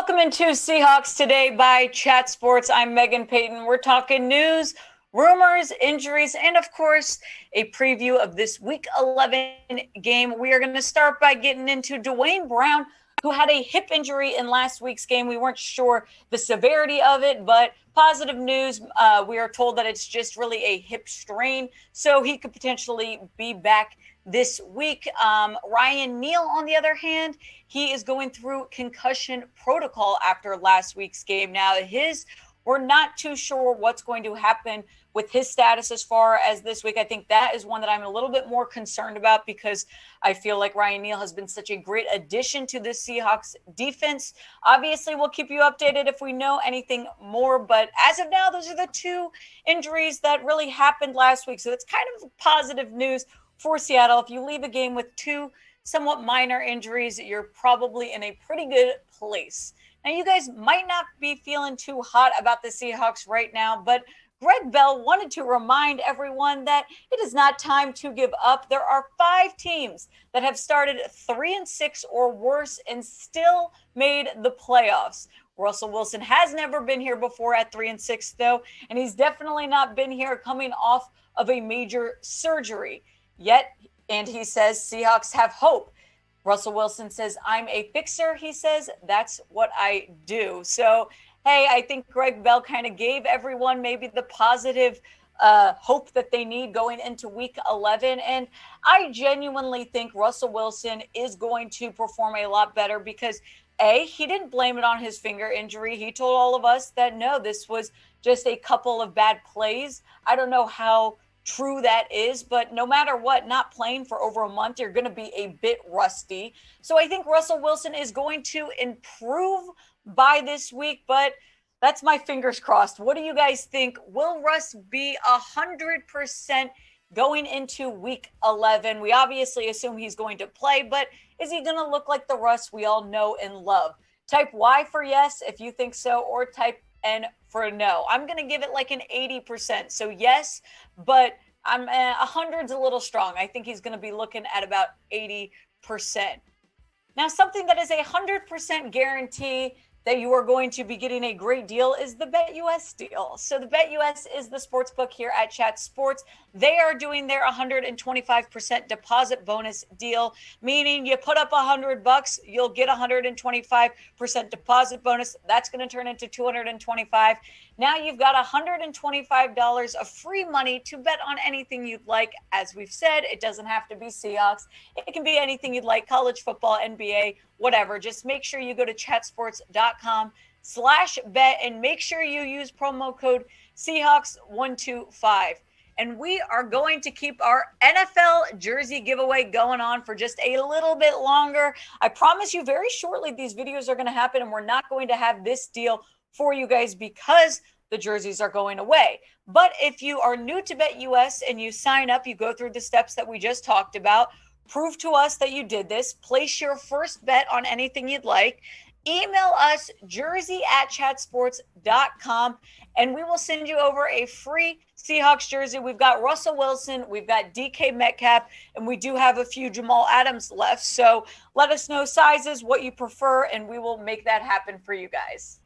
Welcome into Seahawks Today by Chat Sports. I'm Megan Payton. We're talking news, rumors, injuries, and of course, a preview of this Week 11 game. We are going to start by getting into Duane Brown, who had a hip injury in last week's game. We weren't sure the severity of it, but positive news. We are told that it's just really a hip strain, so he could potentially be back this week. Ryan Neal, on the other hand, he is going through concussion protocol after last week's game. Now, we're not too sure what's going to happen with his status as far as this week. I think that is one that I'm a little bit more concerned about because I feel like Ryan Neal has been such a great addition to the Seahawks defense. Obviously, we'll keep you updated if we know anything more, but as of now, those are the two injuries that really happened last week. So that's kind of positive news for Seattle. If you leave a game with two somewhat minor injuries, you're probably in a pretty good place. Now, you guys might not be feeling too hot about the Seahawks right now, but Greg Bell wanted to remind everyone that it is not time to give up. There are 5 teams that have started 3-6 or worse and still made the playoffs. Russell Wilson has never been here before at 3-6, though, and he's definitely not been here coming off of a major surgery yet. And he says Seahawks have hope. Russell Wilson says, I'm a fixer. He says, that's what I do. So, hey, I think Greg Bell kind of gave everyone maybe the positive hope that they need going into Week 11. And I genuinely think Russell Wilson is going to perform a lot better because, A, he didn't blame it on his finger injury. He told all of us that, no, this was just a couple of bad plays. I don't know how true that is, but no matter what, not playing for over a month, you're going to be a bit rusty. So I think Russell Wilson is going to improve by this week, but that's my fingers crossed. What do you guys think? Will Russ be 100% going into Week 11? We obviously assume he's going to play, but is he going to look like the Russ we all know and love? Type Y for yes if you think so, or type N for no. I'm going to give it like an 80%. So yes, but I'm 100's a little strong. I think he's going to be looking at about 80%. Now, something that is 100% guarantee that you are going to be getting a great deal is the BetUS deal. So the BetUS is the sports book here at Chat Sports. They are doing their 125% deposit bonus deal, meaning you put up $100, you'll get 125% deposit bonus. That's going to turn into $225. Now you've got $125 of free money to bet on anything you'd like. As we've said, it doesn't have to be Seahawks. It can be anything you'd like, college football, NBA, whatever. Just make sure you go to chatsports.com/bet and make sure you use promo code Seahawks125. And we are going to keep our NFL jersey giveaway going on for just a little bit longer. I promise you very shortly these videos are going to happen, and we're not going to have this deal for you guys because the jerseys are going away. But if you are new to BetUS and you sign up, you go through the steps that we just talked about, prove to us that you did this, place your first bet on anything you'd like, email us jersey@chatsports.com, and we will send you over a free Seahawks jersey. We've got Russell Wilson, we've got DK Metcalf, and we do have a few Jamal Adams left. So let us know sizes, what you prefer, and we will make that happen for you guys.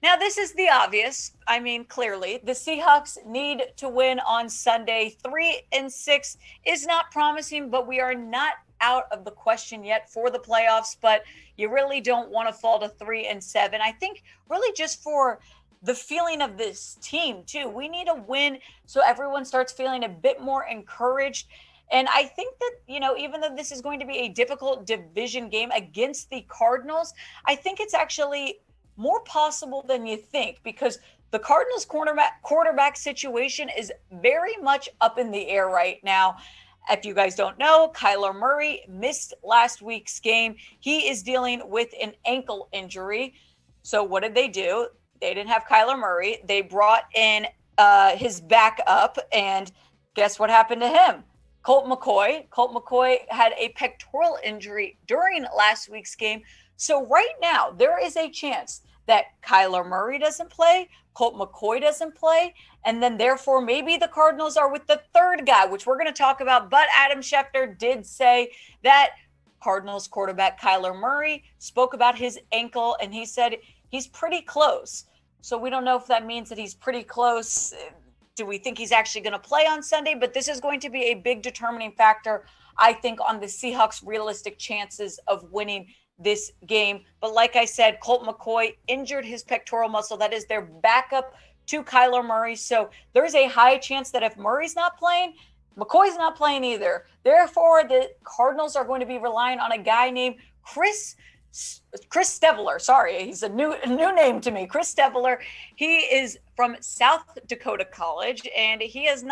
Now, this is the obvious. I mean, clearly, the Seahawks need to win on Sunday. 3-6 is not promising, but we are not out of the question yet for the playoffs, but you really don't want to fall to 3-7. I think really just for the feeling of this team too, we need a win so everyone starts feeling a bit more encouraged. And I think that, even though this is going to be a difficult division game against the Cardinals, I think it's actually more possible than you think because the Cardinals quarterback situation is very much up in the air right now. If you guys don't know, Kyler Murray missed last week's game. He is dealing with an ankle injury. So what did they do? They didn't have Kyler Murray. They brought in his backup, and guess what happened to him? Colt McCoy. Colt McCoy had a pectoral injury during last week's game. So right now, there is a chance that Kyler Murray doesn't play, Colt McCoy doesn't play, and then therefore maybe the Cardinals are with the third guy, which we're going to talk about. But Adam Schefter did say that Cardinals quarterback Kyler Murray spoke about his ankle, and he said he's pretty close. So we don't know if that means that he's pretty close. Do we think he's actually going to play on Sunday? But this is going to be a big determining factor, I think, on the Seahawks' realistic chances of winning this game. But like I said, Colt McCoy injured his pectoral muscle. That is their backup to Kyler Murray. So there's a high chance that if Murray's not playing, McCoy's not playing either. Therefore, the Cardinals are going to be relying on a guy named Chris Steveler. Sorry, he's a new name to me. Chris Steveler. He is from South Dakota College, and we have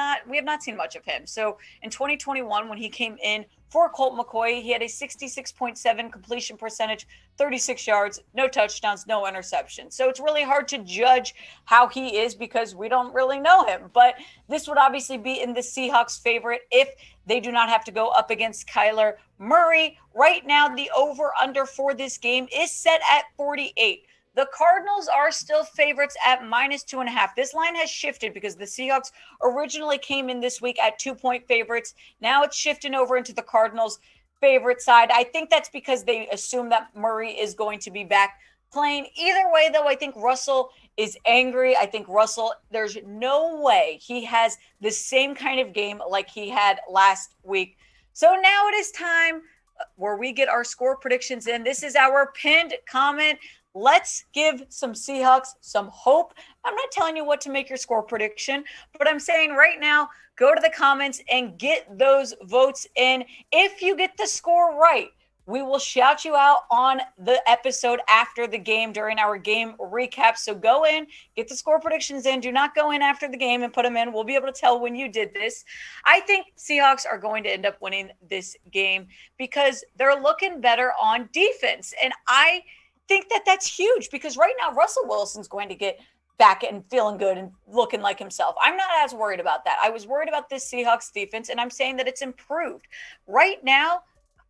not seen much of him. So in 2021, when he came in for Colt McCoy, he had a 66.7 completion percentage, 36 yards, no touchdowns, no interceptions. So it's really hard to judge how he is because we don't really know him. But this would obviously be in the Seahawks' favorite if they do not have to go up against Kyler Murray. Right now, the over-under for this game is set at 48. The Cardinals are still favorites at -2.5. This line has shifted because the Seahawks originally came in this week at 2-point favorites. Now it's shifting over into the Cardinals' favorite side. I think that's because they assume that Murray is going to be back playing. Either way, though, I think Russell is angry. I think Russell, there's no way he has the same kind of game like he had last week. So now it is time where we get our score predictions in. This is our pinned comment. Let's give some Seahawks some hope. I'm not telling you what to make your score prediction, but I'm saying right now, go to the comments and get those votes in. If you get the score right, we will shout you out on the episode after the game during our game recap. So go in, get the score predictions in. Do not go in after the game and put them in. We'll be able to tell when you did this. I think Seahawks are going to end up winning this game because they're looking better on defense. And I think that that's huge because right now Russell Wilson's going to get back and feeling good and looking like himself. I'm not as worried about that. I was worried about this Seahawks defense, and I'm saying that it's improved. Right now,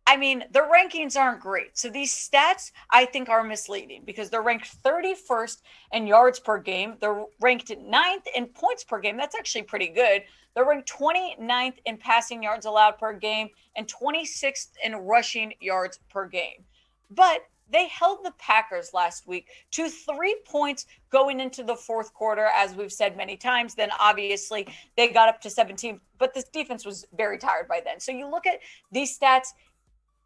I mean, the rankings aren't great. So these stats, I think, are misleading because they're ranked 31st in yards per game. They're ranked 9th in points per game. That's actually pretty good. They're ranked 29th in passing yards allowed per game and 26th in rushing yards per game. But they held the Packers last week to 3 points going into the fourth quarter, as we've said many times. Then obviously they got up to 17, but this defense was very tired by then. So you look at these stats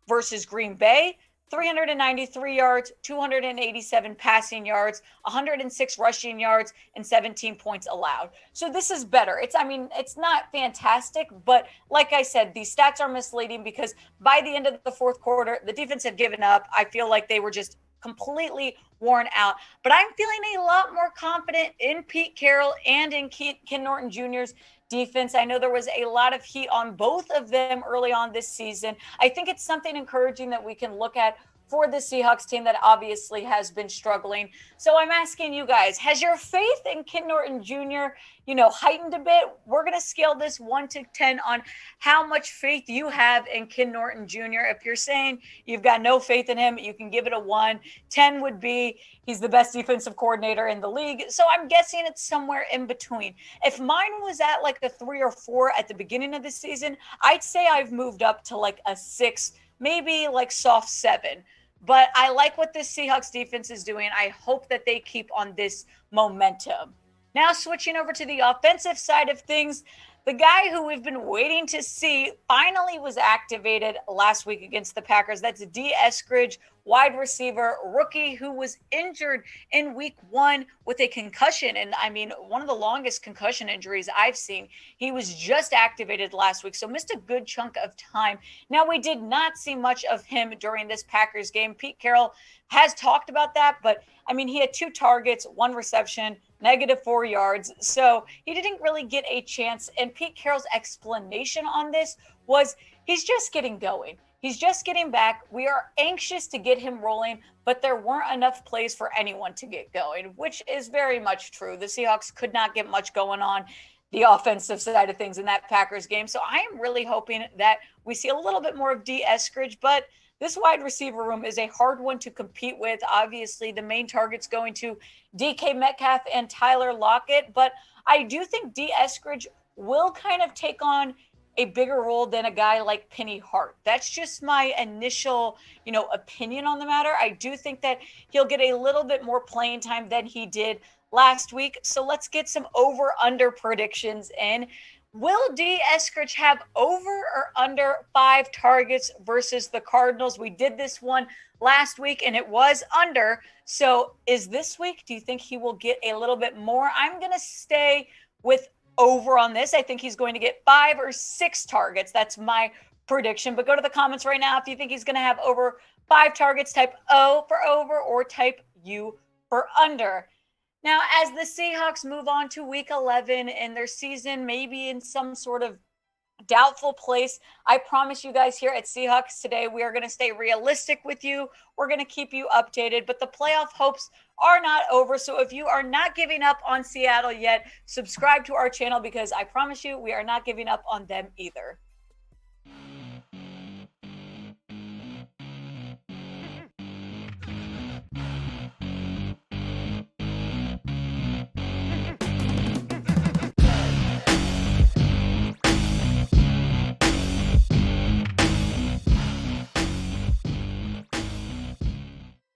versus Green Bay, 393 yards, 287 passing yards, 106 rushing yards, and 17 points allowed. So this is better. It's not fantastic, but like I said, these stats are misleading because by the end of the fourth quarter, the defense had given up. I feel like they were just completely worn out. But I'm feeling a lot more confident in Pete Carroll and in Ken Norton Jr.'s defense. I know there was a lot of heat on both of them early on this season. I think it's something encouraging that we can look at for the Seahawks team that obviously has been struggling. So I'm asking you guys, has your faith in Ken Norton Jr., heightened a bit? We're going to scale this 1 to 10 on how much faith you have in Ken Norton Jr. If you're saying you've got no faith in him, you can give it a 1. 10 would be he's the best defensive coordinator in the league. So I'm guessing it's somewhere in between. If mine was at like a 3 or 4 at the beginning of the season, I'd say I've moved up to like a 6, maybe like soft 7. But I like what this Seahawks defense is doing. I hope that they keep on this momentum. Now switching over to the offensive side of things, the guy who we've been waiting to see finally was activated last week against the Packers. That's D. Eskridge, wide receiver, rookie who was injured in week 1 with a concussion. And one of the longest concussion injuries I've seen. He was just activated last week, so missed a good chunk of time. Now, we did not see much of him during this Packers game. Pete Carroll has talked about that, but he had 2 targets, 1 reception, -4 yards. So he didn't really get a chance. And Pete Carroll's explanation on this was he's just getting going. He's just getting back. We are anxious to get him rolling, but there weren't enough plays for anyone to get going, which is very much true. The Seahawks could not get much going on the offensive side of things in that Packers game. So I am really hoping that we see a little bit more of D. Eskridge, but this wide receiver room is a hard one to compete with. Obviously, the main target's going to DK Metcalf and Tyler Lockett, but I do think D. Eskridge will kind of take on a bigger role than a guy like Penny Hart. That's just my initial, opinion on the matter. I do think that he'll get a little bit more playing time than he did last week. So let's get some over under predictions in. Will D. Eskridge have over or under 5 targets versus the Cardinals? We did this one last week and it was under. So is this week, do you think he will get a little bit more? I'm going to stay with over on this. I think he's going to get 5 or 6 targets. That's my prediction. But go to the comments right now if you think he's going to have over 5 targets. Type O for over or type U for under. Now, as the Seahawks move on to week 11 in their season, maybe in some sort of doubtful place, I promise you guys here at Seahawks Today, we are going to stay realistic with you. We're going to keep you updated, but the playoff hopes are not over. So if you are not giving up on Seattle yet, subscribe to our channel because I promise you we are not giving up on them either.